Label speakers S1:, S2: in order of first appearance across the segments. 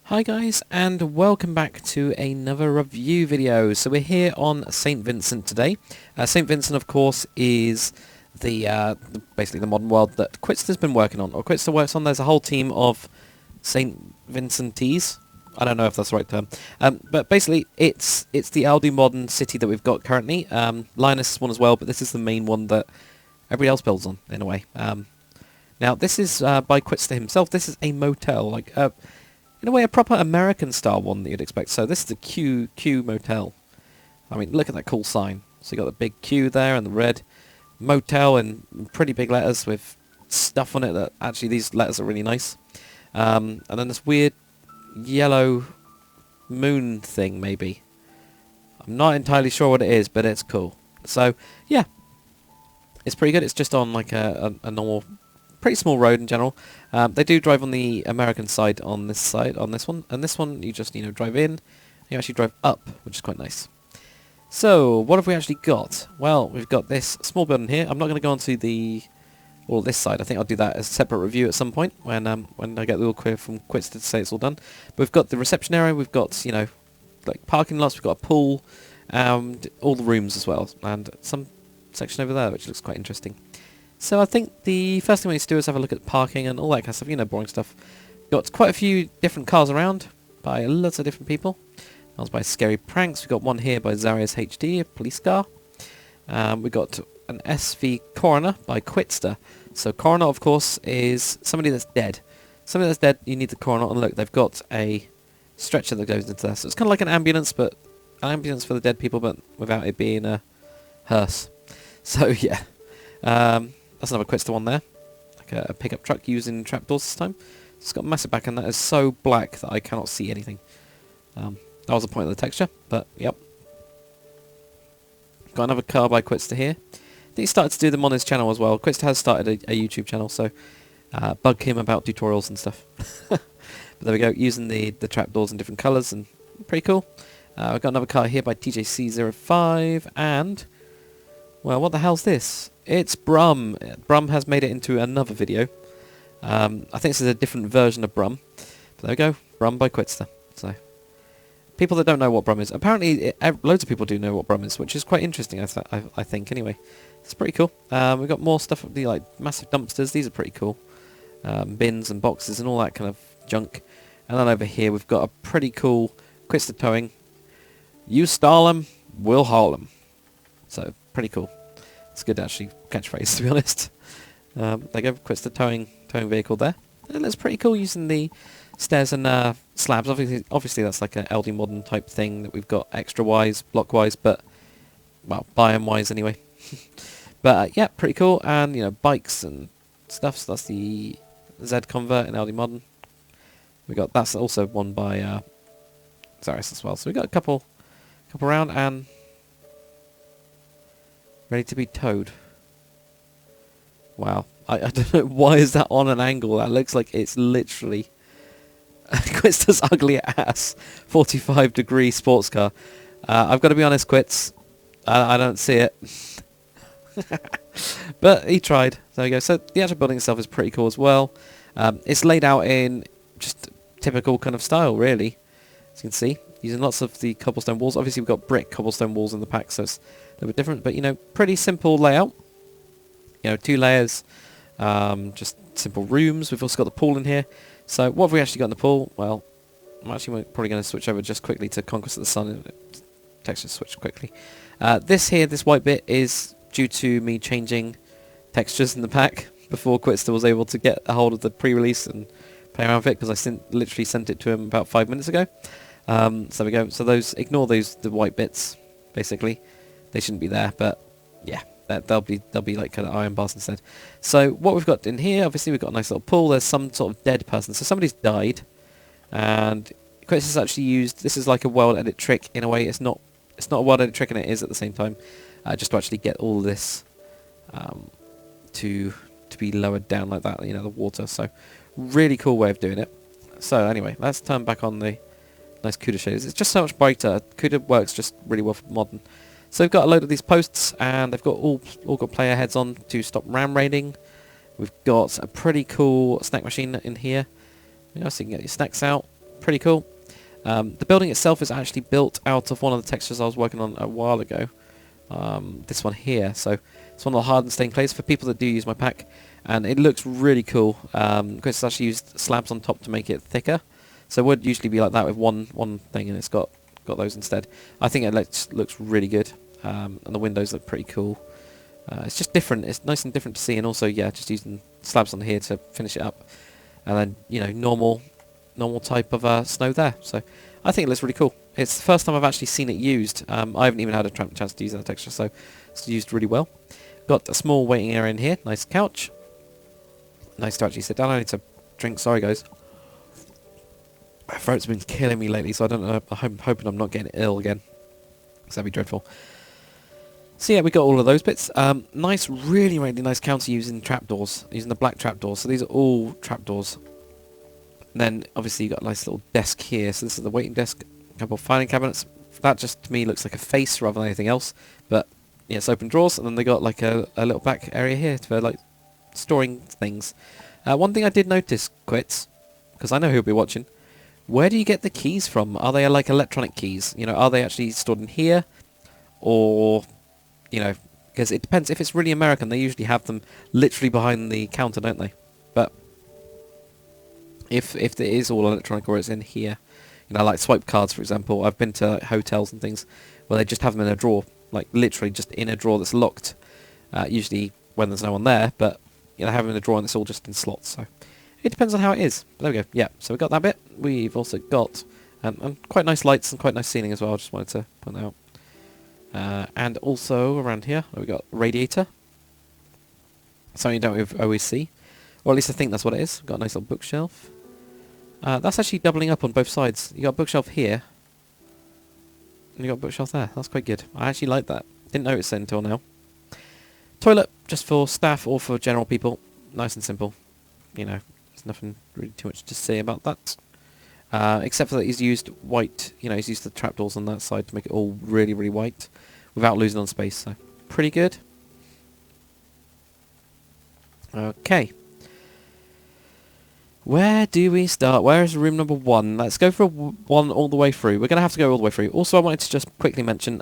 S1: Hi guys, and welcome back to another review video. So we're here on St. Vincent today. St. Vincent, of course, is basically the modern world that Quitster's been working on, or Quitster works on. There's a whole team of St. Vincentese. I don't know if that's the right term, but basically it's the Aldi modern city that we've got currently. Linus is one as well, but this is the main one that everybody else builds on in a way. Now this is by Quitster himself. This is a motel, like in a way, a proper American-style one that you'd expect. So this is the Q Motel. I mean, look at that cool sign. So you got the big Q there and the red motel in pretty big letters with stuff on it that actually these letters are really nice. And then this weird yellow moon thing, maybe. I'm not entirely sure what it is, but it's cool. So yeah, it's pretty good. It's just on like a normal, pretty small road in general. They do drive on the American side on this one, and this one you just drive in. You actually drive up, which is quite nice. So what have we actually got? Well, we've got this small building here. I'm not going to go onto this side. I think I'll do that as a separate review at some point when I get the all clear from Quitster to say it's all done. But we've got the reception area. We've got like parking lots. We've got a pool, and all the rooms as well, and some section over there which looks quite interesting. So I think the first thing we need to do is have a look at parking and all that kind of stuff, boring stuff. Got quite a few different cars around by lots of different people. One's by Scary Pranks. We've got one here by Zarius HD, a police car. We've got an SV Coroner by Quitster. So Coroner, of course, is somebody that's dead. Somebody that's dead, you need the Coroner. And look, they've got a stretcher that goes into there. So it's kind of like an ambulance, but an ambulance for the dead people, but without it being a hearse. So yeah. That's another Quitster one there. Like a pickup truck using trapdoors this time. It's got a massive back end that is so black that I cannot see anything. That was the point of the texture, but yep. Got another car by Quitster here. I think he started to do them on his channel as well. Quitster has started a YouTube channel, so bug him about tutorials and stuff. But there we go, using the trapdoors in different colours, and pretty cool. We've got another car here by TJC05, and well, what the hell's this? It's Brum. Brum has made it into another video. I think this is a different version of Brum. But there we go. Brum by Quitster. So, people that don't know what Brum is. Apparently, loads of people do know what Brum is, which is quite interesting, I think, anyway. It's pretty cool. We've got more stuff, like massive dumpsters. These are pretty cool. Bins and boxes and all that kind of junk. And then over here, we've got a pretty cool Quitster towing. You stall 'em, we'll haul 'em. So, pretty cool. It's a good actually catchphrase, to be honest. They go Quitster towing vehicle there. And it's pretty cool using the stairs and slabs. Obviously that's like an LD modern type thing that we've got extra wise, block wise, but well, biome wise anyway. But yeah, pretty cool. And bikes and stuff. So that's the Z Convert in LD modern. That's also one by Zarius as well. So we got a couple around and ready to be towed. Wow. I don't know, why is that on an angle? That looks like it's literally Quitster's ugly ass 45-degree sports car. I've got to be honest, Quits. I don't see it. But he tried. There we go. So the actual building itself is pretty cool as well. It's laid out in just typical kind of style, really. As you can see, using lots of the cobblestone walls. Obviously, we've got brick cobblestone walls in the pack, so it's a little bit different. But, pretty simple layout. 2 layers. Just simple rooms. We've also got the pool in here. So what have we actually got in the pool? Well, I'm actually probably going to switch over just quickly to Conquest of the Sun. Texture switch quickly. This white bit is due to me changing textures in the pack before Quitster was able to get a hold of the pre-release and play around with it, because I literally sent it to him about 5 minutes ago. So there we go. So ignore the white bits, basically. They shouldn't be there, but yeah. They'll be like kind of iron bars instead. So what we've got in here, obviously we've got a nice little pool. There's some sort of dead person. So somebody's died, and Quitster's actually used. This is like a world edit trick in a way. It's not a world edit trick, and it is at the same time, just to actually get all this to be lowered down like that. The water. So really cool way of doing it. So anyway, let's turn back on the nice CUDA shaders. It's just so much brighter. CUDA works just really well for modern. So we've got a load of these posts, and they've got all got player heads on to stop ram raiding. We've got a pretty cool snack machine in here, so you can get your snacks out. Pretty cool. The building itself is actually built out of one of the textures I was working on a while ago. This one here. So it's one of the hardened stained clays for people that do use my pack, and it looks really cool. Chris actually used slabs on top to make it thicker, so it would usually be like that with one thing, and it's got those instead. I think it looks really good, and the windows look pretty cool. It's just different. It's nice and different to see, and also yeah, just using slabs on here to finish it up, and then you know normal type of snow there. So I think it looks really cool. It's the first time I've actually seen it used. I haven't even had a chance to use that texture, so it's used really well. Got a small waiting area in here, nice couch. Nice to actually sit down. I need to drink, sorry guys. My throat's been killing me lately, so I don't know, I'm hoping I'm not getting ill again, because that'd be dreadful. So yeah, we got all of those bits. Nice, really nice counter using trapdoors, using the black trapdoors. So these are all trapdoors. And then obviously you got a nice little desk here. So this is the waiting desk, a couple of filing cabinets. That just to me looks like a face rather than anything else. But yeah, it's open drawers, and then they got like a little back area here for like storing things. One thing I did notice, Quits, because I know who'll be watching. Where do you get the keys from? Are they like electronic keys? You know, are they actually stored in here, or you know, because it depends. If it's really American, they usually have them literally behind the counter, don't they? But if it is all electronic or it's in here, you know, like swipe cards, for example. I've been to hotels and things where they just have them in a drawer, like literally just in a drawer that's locked. Usually when there's no one there, but you know, have them in a drawer and it's all just in slots. So it depends on how it is. But there we go. Yeah, so we got that bit. We've also got quite nice lights and quite nice ceiling as well. I just wanted to point that out. And also around here we got radiator. Something you don't always see, or at least I think that's what it is. Got a nice little bookshelf. That's actually doubling up on both sides. You got a bookshelf here, and you got a bookshelf there. That's quite good. I actually like that. Didn't notice it until now. Toilet, just for staff or for general people. Nice and simple. You know, there's nothing really too much to say about that. Except for that he's used white, you know, he's used the trapdoors on that side to make it all really white without losing on space, so pretty good. Okay. Where do we start? Where is room number 1? Let's go for one all the way through. We're going to have to go all the way through. Also, I wanted to just quickly mention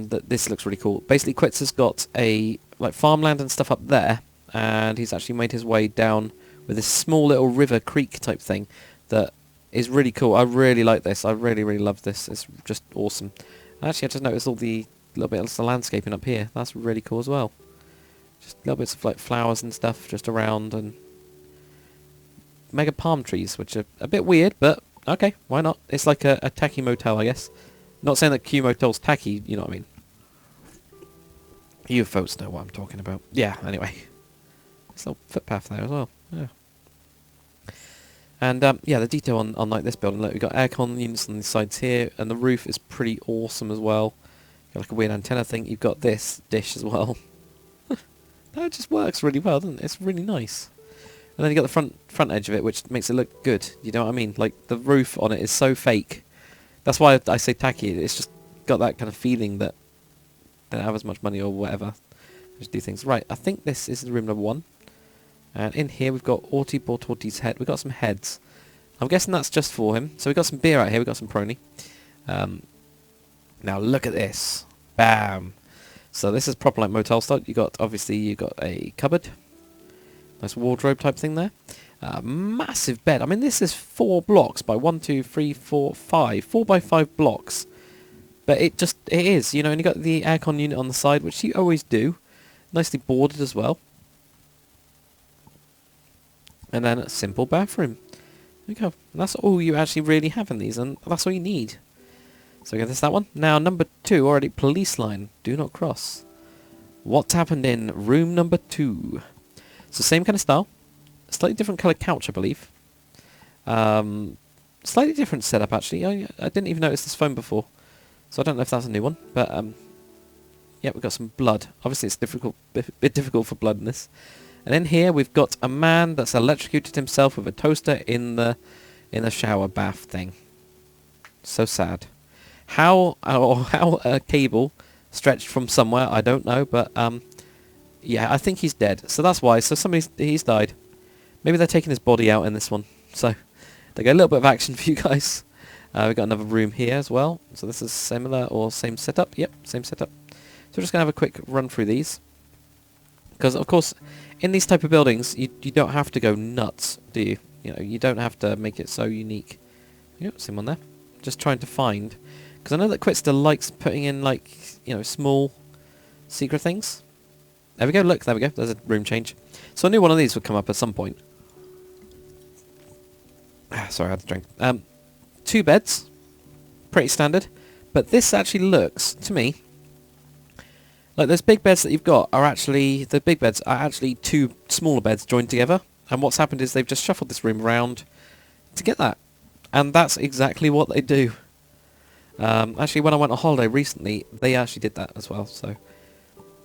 S1: that this looks really cool. Basically, Quits has got a like farmland and stuff up there, and he's actually made his way down with this small little river creek type thing that is really cool. I really like this. I really love this. It's just awesome. And actually, I just noticed all the little bits of landscaping up here. That's really cool as well. Just little bits of like flowers and stuff just around, and mega palm trees, which are a bit weird, but okay, why not? It's like a tacky motel, I guess. Not saying that Q Motel's tacky, you know what I mean. You folks know what I'm talking about. Yeah, anyway. There's a little footpath there as well. Yeah. And yeah, the detail on like this building, look, we've got aircon units on the sides here, and the roof is pretty awesome as well. Got like a weird antenna thing. You've got this dish as well. That just works really well, doesn't it? It's really nice. And then you got the front edge of it, which makes it look good. You know what I mean? Like the roof on it is so fake. That's why I say tacky. It's just got that kind of feeling that they don't have as much money or whatever. Just do things right. I think this is room number 1. And in here we've got Orty Bortorti's head. We've got some heads. I'm guessing that's just for him. So we've got some beer out here. We've got some Prony. Now look at this. Bam. So this is proper like motel style. Obviously you got a cupboard. Nice wardrobe type thing there. Massive bed. I mean, this is 4 blocks by 1, 2, 3, 4, 5. 4 by 5 blocks. But it is, you know, and you got the aircon unit on the side, which you always do. Nicely boarded as well. And then a simple bathroom. There you go. And that's all you actually really have in these, and that's all you need. So I guess that one. Now, number 2, already police line. Do not cross. What's happened in room number 2? So same kind of style. Slightly different colour couch, I believe. Slightly different setup, actually. I didn't even notice this phone before. So I don't know if that's a new one. But, yeah, we've got some blood. Obviously, it's a bit difficult for blood in this. And in here, we've got a man that's electrocuted himself with a toaster in the shower bath thing. So sad. How a cable stretched from somewhere, I don't know, but yeah, I think he's dead. So that's why. So he's died. Maybe they're taking his body out in this one. So They got a little bit of action for you guys. We've got another room here as well. So this is similar or same setup. Yep, same setup. So we're just going to have a quick run through these. Because, of course, in these type of buildings, you don't have to go nuts, do you? You know, you don't have to make it so unique. Yep, same one there. Just trying to find... Because I know that Quitster likes putting in, like, you know, small secret things. There we go, look, there we go. There's a room change. So I knew one of these would come up at some point. Sorry, I had to drink. 2 beds. Pretty standard. But this actually looks, to me, like those big beds that you've got are actually... The big beds are actually 2 smaller beds joined together. And what's happened is they've just shuffled this room around to get that. And that's exactly what they do. Actually, when I went on holiday recently, they actually did that as well. So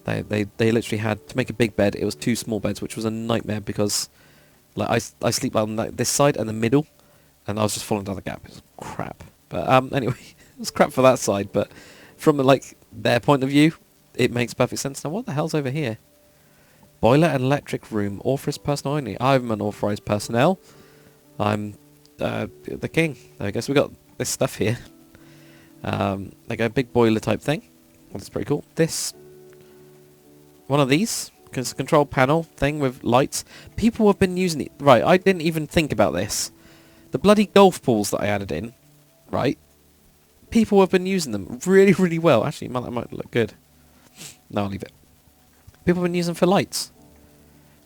S1: they literally had to make a big bed. It was 2 small beds, which was a nightmare because like I sleep on like, this side and the middle, and I was just falling down the gap. It was crap. But anyway, it was crap for that side. But from like their point of view, it makes perfect sense. Now, what the hell's over here? Boiler and electric room. Authorized personnel only. I'm an authorized personnel. I'm the king. There we go. So we got this stuff here. Like a big boiler type thing. That's pretty cool. This, one of these, because control panel thing with lights. People have been using it. Right, I didn't even think about this. The bloody golf balls that I added in, right? People have been using them really, really well. Actually, that might look good. No, I'll leave it. People have been using them for lights.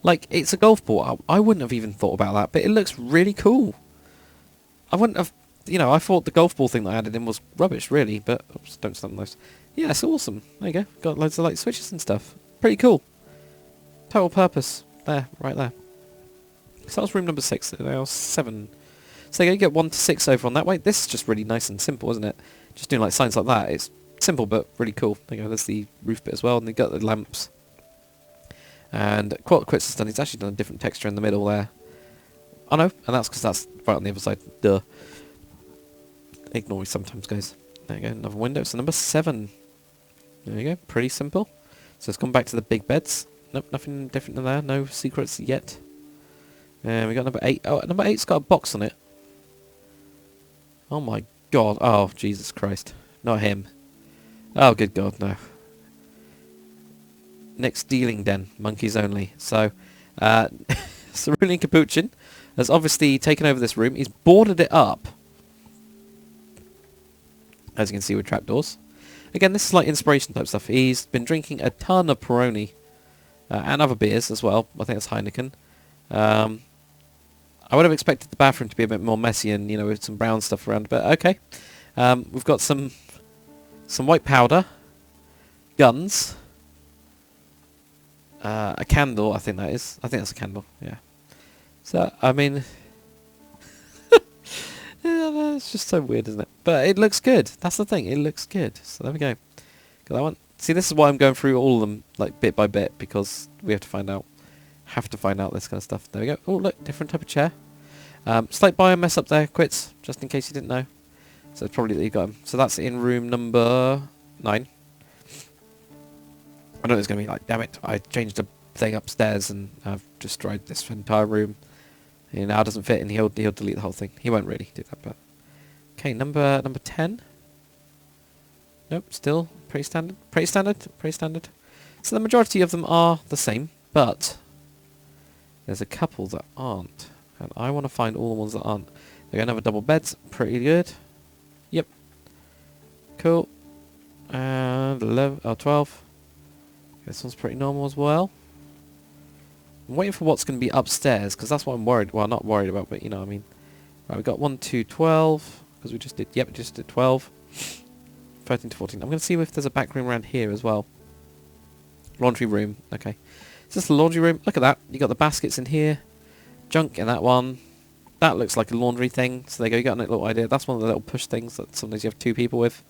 S1: Like, it's a golf ball. I wouldn't have even thought about that, but it looks really cool. I wouldn't have... You know, I thought the golf ball thing that I added in was rubbish, really, but... Oops, don't stump those. Yeah, it's awesome. There you go. Got loads of light switches and stuff. Pretty cool. Total purpose. There, right there. So that was room number 6. There was 7. So you get 1 to 6 over on that way. This is just really nice and simple, isn't it? Just doing like signs like that. It's simple, but really cool. There you go. There's the roof bit as well, and they got the lamps. And what Quitz has done, he's actually done a different texture in the middle there. Oh no, and that's because that's right on the other side. Duh. Ignore me sometimes, guys. There you go, another window. So number 7. There you go, pretty simple. So it's gone back to the big beds. Nope, nothing different than there. No secrets yet. And we got number 8. Oh, number 8's got a box on it. Oh my god. Oh, Jesus Christ. Not him. Oh, good god, no. Next dealing den. Monkeys only. So, Cerulean Capuchin has obviously taken over this room. He's boarded it up. As you can see with trapdoors. Again, this is like inspiration type stuff. He's been drinking a ton of Peroni. And other beers as well. I think that's Heineken. I would have expected the bathroom to be a bit more messy and, you know, with some brown stuff around. But okay. We've got some white powder. Guns. A candle, I think that is. I think that's a candle, yeah. So, I mean... yeah, it's just so weird, isn't it? But it looks good. That's the thing. It looks good. So there we go. Got that one. See, this is why I'm going through all of them, like, bit by bit, because we have to find out this kind of stuff. There we go. Oh, look, different type of chair. Slight bio mess up there, Quits, just in case you didn't know. So it's probably that you got them. So that's in room number 9. I know it's going to be like, damn it, I changed the thing upstairs and I've destroyed this entire room. It now doesn't fit and he'll delete the whole thing. He won't really do that, but... Okay, number 10. Nope, still pretty standard. Pretty standard. So the majority of them are the same, but there's a couple that aren't. And I want to find all the ones that aren't. They're going to have a double beds. Pretty good. Yep. Cool. And 12. This one's pretty normal as well. I'm waiting for what's going to be upstairs, because that's what I'm worried... Well, not worried about, but you know what I mean. Right, we've got 1, 2, 12. Because we just did... Yep, just did 12. 13 to 14. I'm going to see if there's a back room around here as well. Laundry room. Okay. Is this the laundry room? Look at that. You got the baskets in here. Junk in that one. That looks like a laundry thing. So there you go. You got a little idea. That's one of the little push things that sometimes you have 2 people with.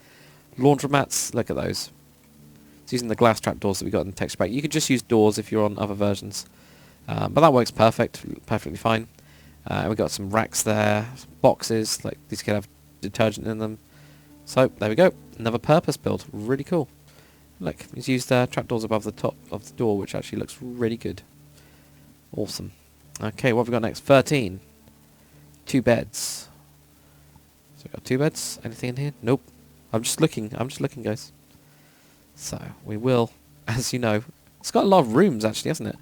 S1: Laundromats. Look at those. It's using the glass trapdoors that we got in the texture pack. You could just use doors if you're on other versions. But that works perfectly fine. We've got some racks there, some boxes, like these could have detergent in them. So, there we go. Another purpose build. Really cool. Look, he's used trapdoors above the top of the door, which actually looks really good. Awesome. Okay, what have we got next? 13. 2 beds. So we got 2 beds. Anything in here? Nope. I'm just looking, guys. So we will, as you know, it's got a lot of rooms actually, hasn't it?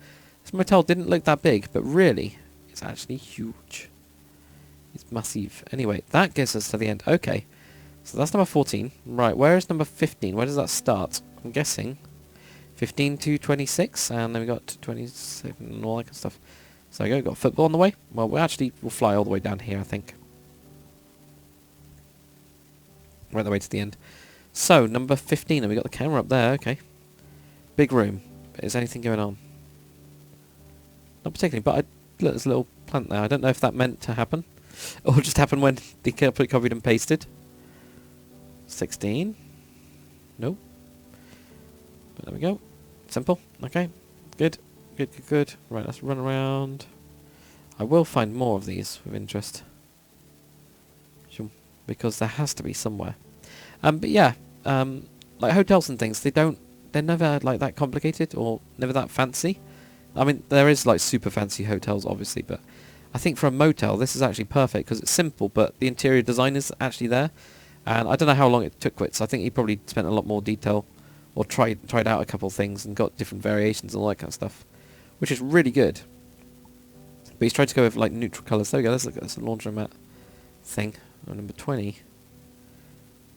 S1: This motel didn't look that big, but really, it's actually huge. It's massive. Anyway, that gets us to the end. Okay, so that's number 14. Right, where is number 15? Where does that start? I'm guessing 15 to 26, and then we got 27 and all that kind of stuff. So we got football on the way. Well, we'll fly all the way down here, I think. Right the way to the end. So, number 15, and we got the camera up there, okay. Big room. Is anything going on? Not particularly, but look, there's a little plant there. I don't know if that meant to happen, or just happened when they copied and pasted. 16. Nope. But there we go. Simple. Okay. Good. Good. Right, let's run around. I will find more of these with interest. Because there has to be somewhere. But yeah, like hotels and things, they're never like that complicated or never that fancy. I mean, there is like super fancy hotels, obviously, but I think for a motel, this is actually perfect because it's simple, but the interior design is actually there. And I don't know how long it took Quits. I think he probably spent a lot more detail or tried out a couple of things and got different variations and all that kind of stuff, which is really good. But he's tried to go with like neutral colours. There we go. Let's look at this laundromat thing. Oh, number 20.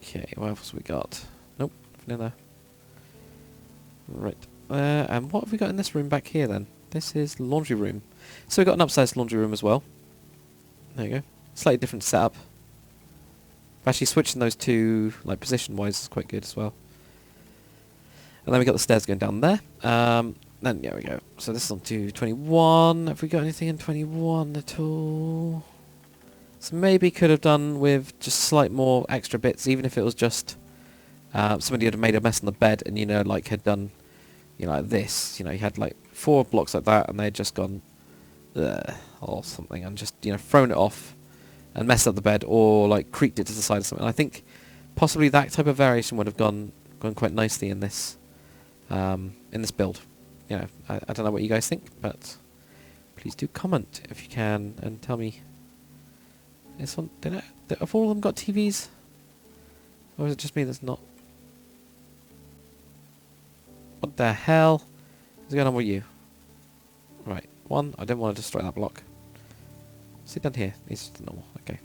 S1: Okay, what else we got? Nope, nothing in there. Right. And what have we got in this room back here then? This is the laundry room. So we've got an upstairs laundry room as well. There you go. Slightly different setup. Actually switching those two, like position-wise, is quite good as well. And then we got the stairs going down there. Then, there we go. So this is on to 21. Have we got anything in 21 at all? So maybe could have done with just slight more extra bits, even if it was just somebody had made a mess on the bed and, you know, like had done, you know, like this. You know, you had like 4 blocks like that and they had just gone, or something, and just, you know, thrown it off and messed up the bed or like creaked it to the side or something. I think possibly that type of variation would have gone quite nicely in this build. You know, I don't know what you guys think, but please do comment if you can and tell me. This one, have all of them got TVs? Or is it just me that's not? What the hell is going on with you? Right, one, I didn't want to destroy that block. Sit down here, it's just normal, okay.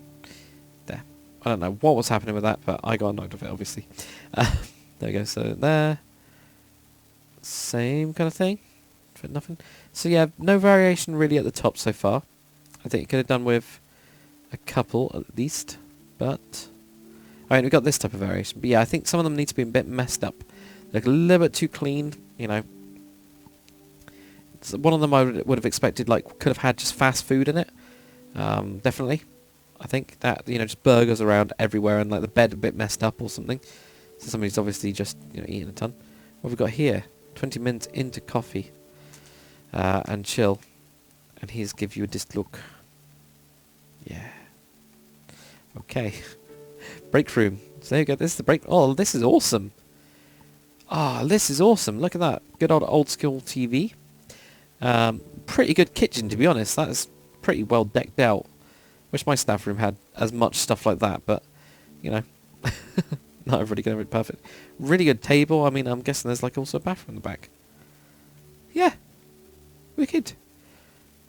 S1: There. I don't know what was happening with that, but I got annoyed with it, obviously. There we go, so there. Same kind of thing. For nothing. So yeah, no variation really at the top so far. I think it could have done with a couple at least, but alright, we've got this type of variation. But yeah, I think some of them need to be a bit messed up. Look a little bit too clean, you know. So one of them I would have expected, like, could have had just fast food in it. Definitely. I think that, you know, just burgers around everywhere and like the bed a bit messed up or something. So somebody's obviously just, you know, eating a ton. What have we got here? 20 minutes into coffee and chill. And he's give you this look. Yeah. Okay. Break room. So there you go. This is the break. Oh, this is awesome. Ah, this is awesome. Look at that. Good old school TV. Pretty good kitchen, to be honest. That is pretty well decked out. Wish my staff room had as much stuff like that, but, you know, not everybody can have it perfect. Really good table. I mean, I'm guessing there's like also a bathroom in the back. Yeah. Wicked.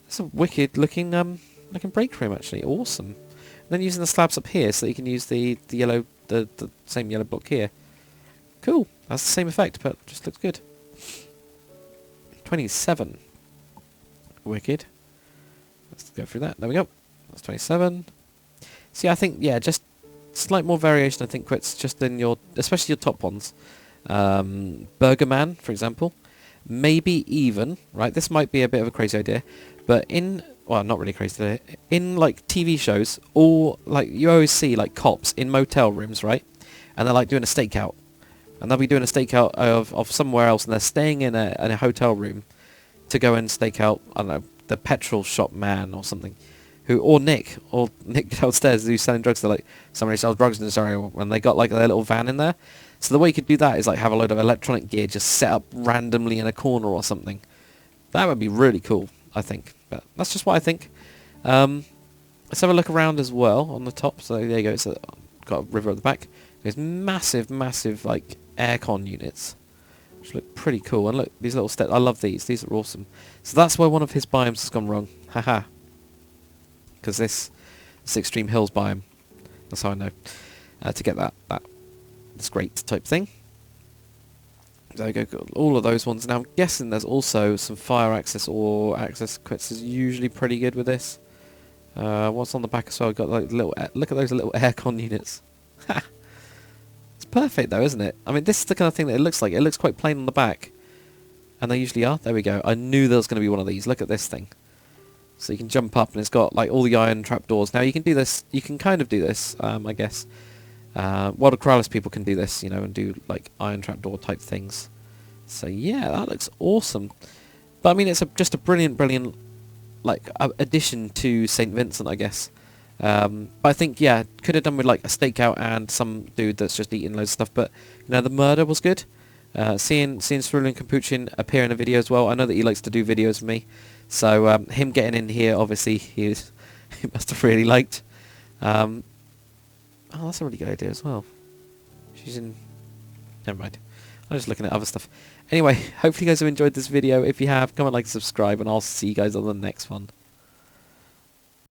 S1: It's a wicked looking break room, actually. Awesome. And then using the slabs up here so that you can use the yellow, the same yellow block here. Cool. That's the same effect, but just looks good. 27. Wicked. Let's go through that. There we go. That's 27. See, I think, yeah, just slight more variation, I think, Quits, just in your, especially your top ones. Burger Man, for example. Maybe even, right, this might be a bit of a crazy idea, but in, well, not really crazy, in, like, TV shows, all, like, you always see, like, cops in motel rooms, right? And they're, like, doing a stakeout. And they'll be doing a stakeout of somewhere else, and they're staying in a hotel room to go and stake out, I don't know, the petrol shop man or something. Or Nick downstairs who's selling drugs. They're like, somebody sells drugs in this area, and they got like their little van in there. So the way you could do that is like have a load of electronic gear just set up randomly in a corner or something. That would be really cool, I think. But that's just what I think. let's have a look around as well on the top. So there you go. It's got a river at the back. There's massive, massive like aircon units, which look pretty cool. And look, these little steps. I love these. These are awesome. So that's where one of his biomes has gone wrong. Haha. Because this Extreme Hills biome. That's how I know. To get this great type thing. There we go, got all of those ones. Now I'm guessing there's also some fire access or access. Quits is usually pretty good with this. What's on the back as well? We've got like little. Look at those little aircon units. It's perfect though, isn't it? I mean, this is the kind of thing that it looks like. It looks quite plain on the back, and they usually are. There we go. I knew there was going to be one of these. Look at this thing. So you can jump up, and it's got like all the iron trapdoors. Now you can do this. You can kind of do this, I guess. World of Corrales people can do this, you know, and do like iron trapdoor type things. So yeah, that looks awesome. But I mean, it's just a brilliant like addition to St. Vincent, I guess. But I think yeah, could have done with like a stakeout and some dude that's just eating loads of stuff. But you know, the murder was good. Seeing Cerulean Capuchin appear in a video as well. I know that he likes to do videos with me, so him getting in here, obviously he must have really liked. Oh, that's a really good idea as well. She's in... Never mind. I'm just looking at other stuff. Anyway, hopefully you guys have enjoyed this video. If you have, comment, like, subscribe, and I'll see you guys on the next one.